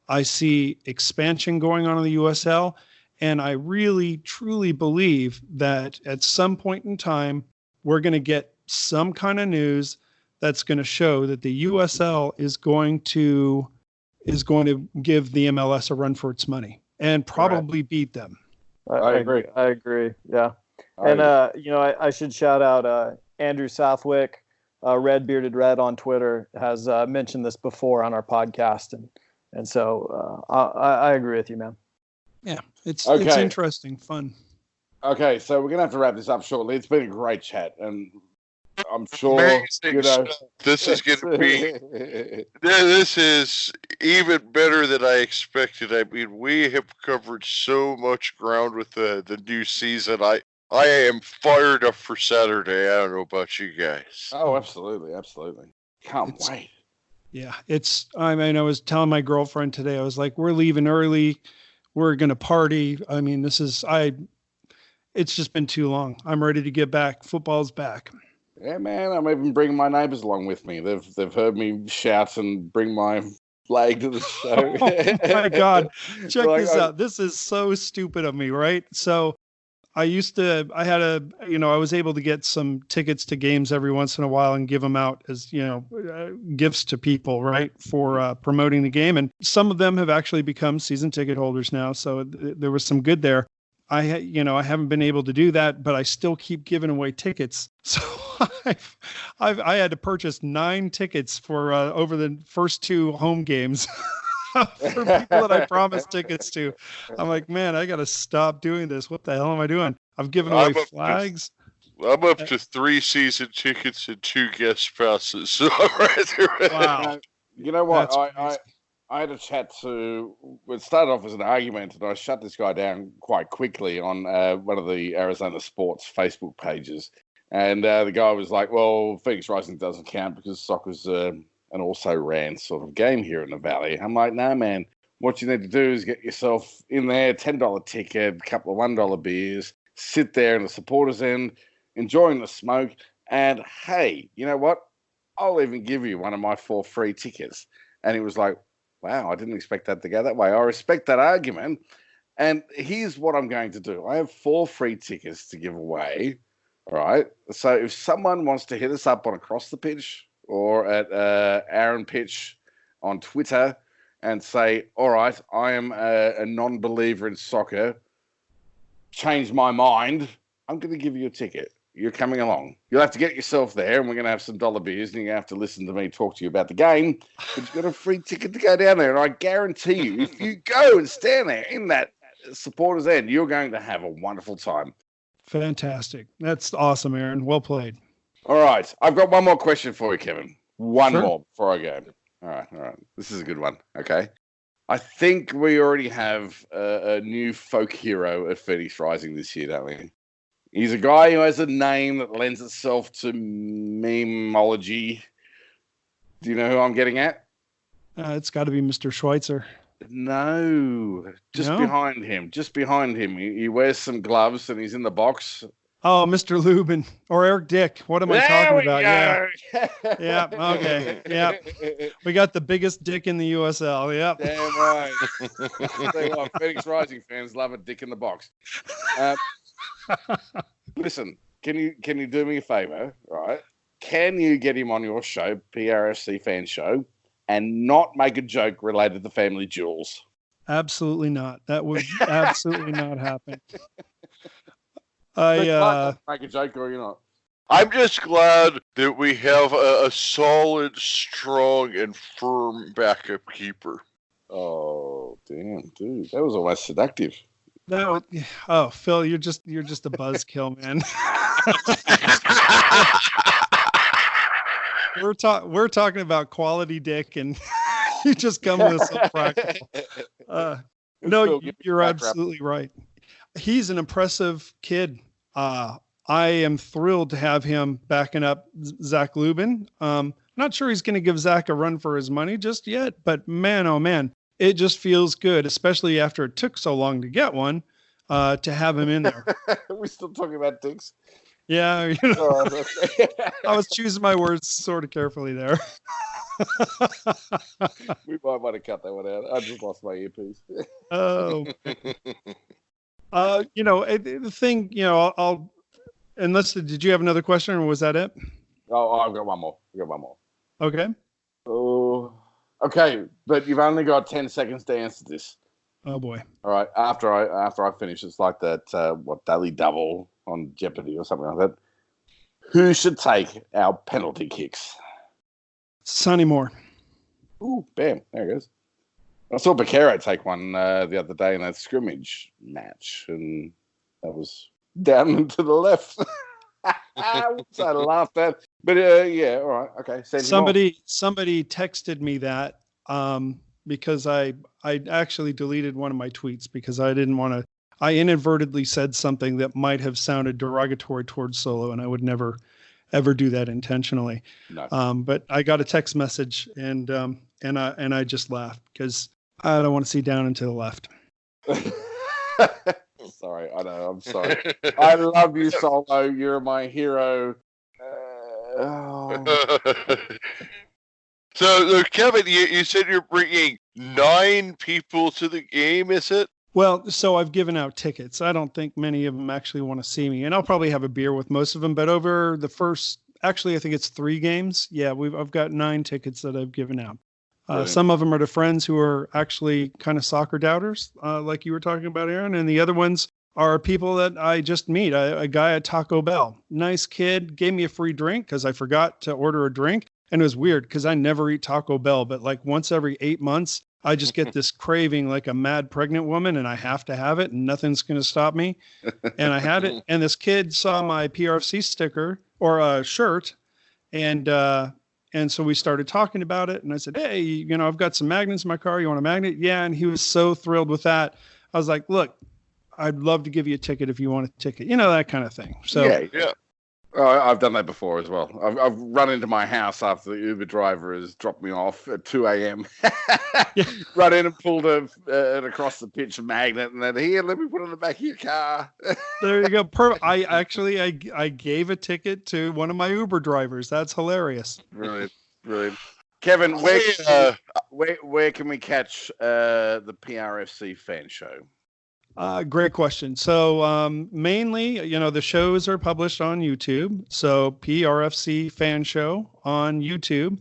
I see expansion going on in the USL. And I really, truly believe that at some point in time, we're going to get some kind of news that's going to show that the USL is going to give the MLS a run for its money and probably beat them. I agree. Yeah. I should shout out Andrew Southwick, Red Bearded Red on Twitter, has mentioned this before on our podcast. And so I agree with you, man. Yeah, it's interesting, fun. Okay, so we're going to have to wrap this up shortly. It's been a great chat, and I'm sure this is going to be. This is even better than I expected. I mean, we have covered so much ground with the new season. I am fired up for Saturday. I don't know about you guys. Oh, absolutely. Can't wait. Yeah, I was telling my girlfriend today, I was like, we're leaving early. We're going to party. I mean, it's just been too long. I'm ready to get back. Football's back. Yeah, man. I'm even bringing my neighbors along with me. They've heard me shout and bring my flag to the show. Oh my God. Check this out. This is so stupid of me, right? So I was able to get some tickets to games every once in a while and give them out as, gifts to people, right, for promoting the game. And some of them have actually become season ticket holders now. So there was some good there. I haven't been able to do that, but I still keep giving away tickets. So I had to purchase 9 tickets for over the first 2 home games for people that I promised tickets to. I'm like, man, I got to stop doing this. What the hell am I doing? I've given away flags. I'm up to 3 season tickets and 2 guest passes. So I'm right there. Wow. You know what? I had a chat to. It started off as an argument, and I shut this guy down quite quickly on one of the Arizona Sports Facebook pages. And the guy was like, "Well, Phoenix Rising doesn't count because soccer's an also ran sort of game here in the Valley." I'm like, "No, man. What you need to do is get yourself in there, $10 ticket, a couple of $1 beers, sit there in the supporters end, enjoying the smoke. And hey, you know what? I'll even give you one of my 4 free tickets. And he was like, wow, I didn't expect that to go that way. I respect that argument. And here's what I'm going to do. I have 4 free tickets to give away. All right. So if someone wants to hit us up on Across the Pitch or at Arran Pitch on Twitter and say, all right, I am a non-believer in soccer, change my mind, I'm going to give you a ticket. You're coming along. You'll have to get yourself there, and we're going to have some dollar beers, and you're going to have to listen to me talk to you about the game. But you've got a free ticket to go down there, and I guarantee you, if you go and stand there in that supporters end, you're going to have a wonderful time. Fantastic. That's awesome, Aaron. Well played. All right. I've got one more question for you, Kevin. One Sure. more before I go. All right. This is a good one. Okay. I think we already have a new folk hero at Phoenix Rising this year, don't we? He's a guy who has a name that lends itself to memeology. Do you know who I'm getting at? It's got to be Mr. Schweitzer. No. Just No? behind him. Just behind him. He wears some gloves and he's in the box. Oh, Mr. Lubin or Eric Dick. What am I talking about? Yeah. Yeah. Okay. Yeah. We got the biggest dick in the USL. Yep. Damn right. Tell you what, Phoenix Rising fans love a dick in the box. Listen, can you do me a favor, right? Can you get him on your show, PRFC Fan Show, and not make a joke related to family jewels? Absolutely not. That would absolutely not happen. Make a joke or you're not. I'm just glad that we have a solid, strong, and firm backup keeper. Oh, damn, dude. That was almost seductive. Oh, Phil, you're just a buzzkill, man. We're talking about quality dick, and you just come with so practical. No, you're absolutely right. He's an impressive kid. I am thrilled to have him backing up Zach Lubin. Not sure he's going to give Zach a run for his money just yet, but man, oh man, it just feels good, especially after it took so long to get one, to have him in there. We're still talking about dicks. Yeah, you know, I was choosing my words sort of carefully there. We might want to cut that one out. I just lost my earpiece. Oh, you know, the thing, you know, I'll unless did you have another question or was that it? Oh, I've got one more. Okay. Oh, okay, but you've only got 10 seconds to answer this. Oh boy. All right, after I finish, it's like that Daily Double on Jeopardy or something like that. Who should take our penalty kicks? Sonny Moore. Ooh, bam, there it goes. I saw Bacaro take one the other day in that scrimmage match, and that was down and to the left. Which I laughed at. But yeah, all right, okay. Somebody texted me that because I actually deleted one of my tweets because I didn't want to. I inadvertently said something that might have sounded derogatory towards Solo, and I would never ever do that intentionally. No. But I got a text message and I just laughed because I don't want to see down and to the left. Sorry, I know. I'm sorry. I love you, Solo. You're my hero. So, Kevin, you said you're bringing 9 people to the game, is it? Well, so I've given out tickets. I don't think many of them actually want to see me, and I'll probably have a beer with most of them. But over the first, actually, I think it's 3 games. Yeah, I've got 9 tickets that I've given out. Some of them are to friends who are actually kind of soccer doubters, like you were talking about, Aaron, and the other ones are people that I just meet. A guy at Taco Bell, nice kid, gave me a free drink because I forgot to order a drink, and it was weird because I never eat Taco Bell, but like once every 8 months, I just get this craving like a mad pregnant woman, and I have to have it, and nothing's going to stop me. And I had it, and this kid saw my PRFC sticker or shirt, and so we started talking about it, and I said, hey, you know, I've got some magnets in my car. You want a magnet? Yeah, and he was so thrilled with that. I was like, look, I'd love to give you a ticket if you want a ticket, you know, that kind of thing. So yeah. Oh, I've done that before as well. I've run into my house after the Uber driver has dropped me off at 2 a.m. Run in and pulled it across the pitch a magnet, and then here, let me put it in the back of your car. There you go. I gave a ticket to one of my Uber drivers. That's hilarious. Brilliant. Kevin, where can we catch the PRFC Fan Show? Great question. So mainly, the shows are published on YouTube. So PRFC Fan Show on YouTube.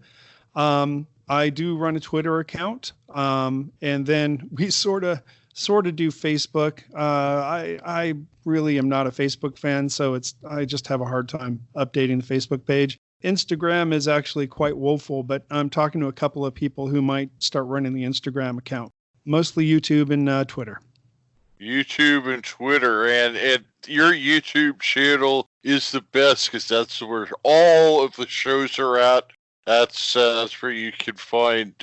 I do run a Twitter account, and then we sort of do Facebook. I really am not a Facebook fan, so I just have a hard time updating the Facebook page. Instagram is actually quite woeful, but I'm talking to a couple of people who might start running the Instagram account. Mostly YouTube and Twitter. YouTube and Twitter, and your YouTube channel is the best because that's where all of the shows are at. That's where you can find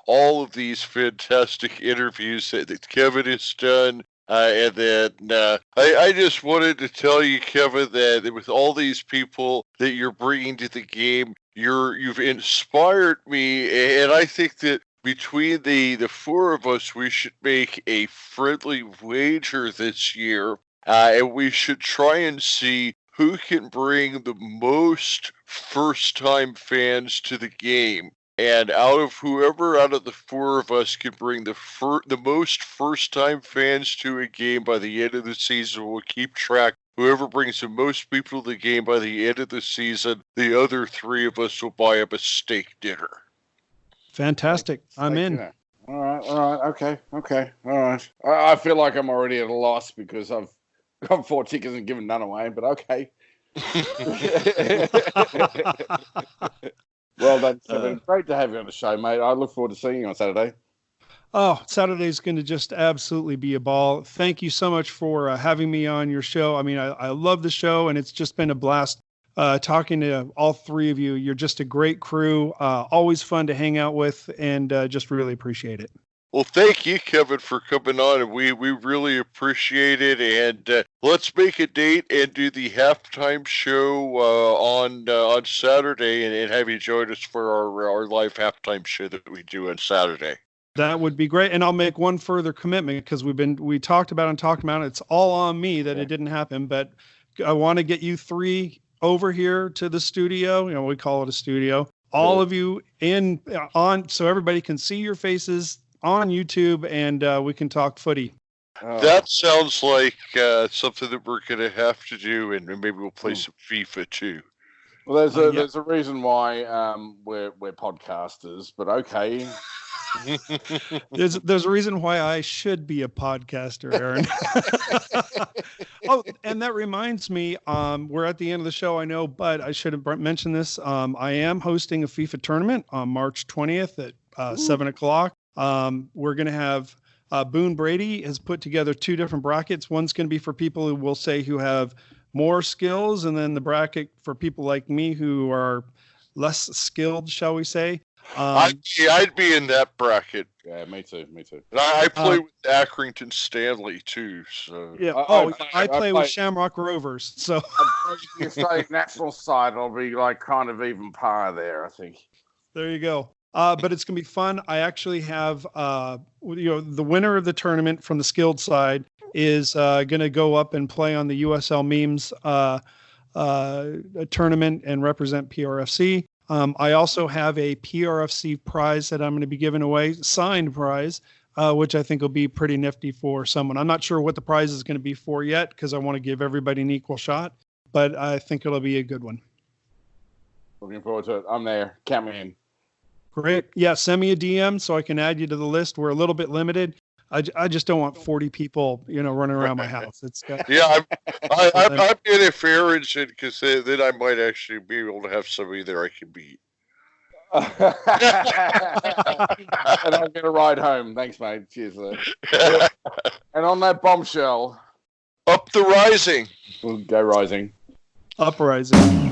all of these fantastic interviews that Kevin has done. And then I just wanted to tell you, Kevin, that with all these people that you're bringing to the game, you've inspired me, and I think that between the four of us, we should make a friendly wager this year, and we should try and see who can bring the most first-time fans to the game. And out of the four of us can bring the most first-time fans to a game by the end of the season, we'll keep track. Whoever brings the most people to the game by the end of the season, the other three of us will buy up a steak dinner. Fantastic. I'm in. All right. Okay. All right. I feel like I'm already at a loss because I've got 4 tickets and given none away, but okay. Well done, Kevin. Great to have you on the show, mate. I look forward to seeing you on Saturday. Oh, Saturday's going to just absolutely be a ball. Thank you so much for having me on your show. I mean, I love the show, and it's just been a blast talking to all three of you. You're just a great crew, always fun to hang out with, and just really appreciate it. Well, thank you, Kevin, for coming on, and we really appreciate it. And let's make a date and do the halftime show on Saturday, and have you join us for our live halftime show that we do on Saturday. That would be great. And I'll make one further commitment because we talked about it. It's all on me that it didn't happen, but I want to get you three over here to the studio. We call it a studio. All of you on so everybody can see your faces on YouTube, and we can talk footy. That sounds like something that we're going to have to do, and maybe we'll play some FIFA too. Well, there's a reason why we're podcasters, but okay. There's a reason why I should be a podcaster, Aaron. Oh, and that reminds me, we're at the end of the show, I know, but I should have mentioned this. I am hosting a FIFA tournament on March 20th at 7 o'clock. We're going to have Boone Brady has put together 2 different brackets. One's going to be for people who have more skills, and then the bracket for people like me who are less skilled, shall we say. I'd be in that bracket. Yeah, me too. And I play with Accrington Stanley too. So yeah. I play with Shamrock Rovers. So the Australian national side will be like kind of even par there, I think. There you go. But it's gonna be fun. I actually have the winner of the tournament from the skilled side is gonna go up and play on the USL Memes tournament and represent PRFC. I also have a PRFC prize that I'm going to be giving away, signed prize, which I think will be pretty nifty for someone. I'm not sure what the prize is going to be for yet because I want to give everybody an equal shot, but I think it'll be a good one. Looking forward to it. I'm there. Count me in. Great. Yeah, send me a DM so I can add you to the list. We're a little bit limited. I just don't want 40 people, running around my house. I'm in it for Aaron because then I might actually be able to have somebody there I can beat. And I'll get a ride home. Thanks, mate. Cheers. And on that bombshell, up the rising. We'll go rising. Uprising.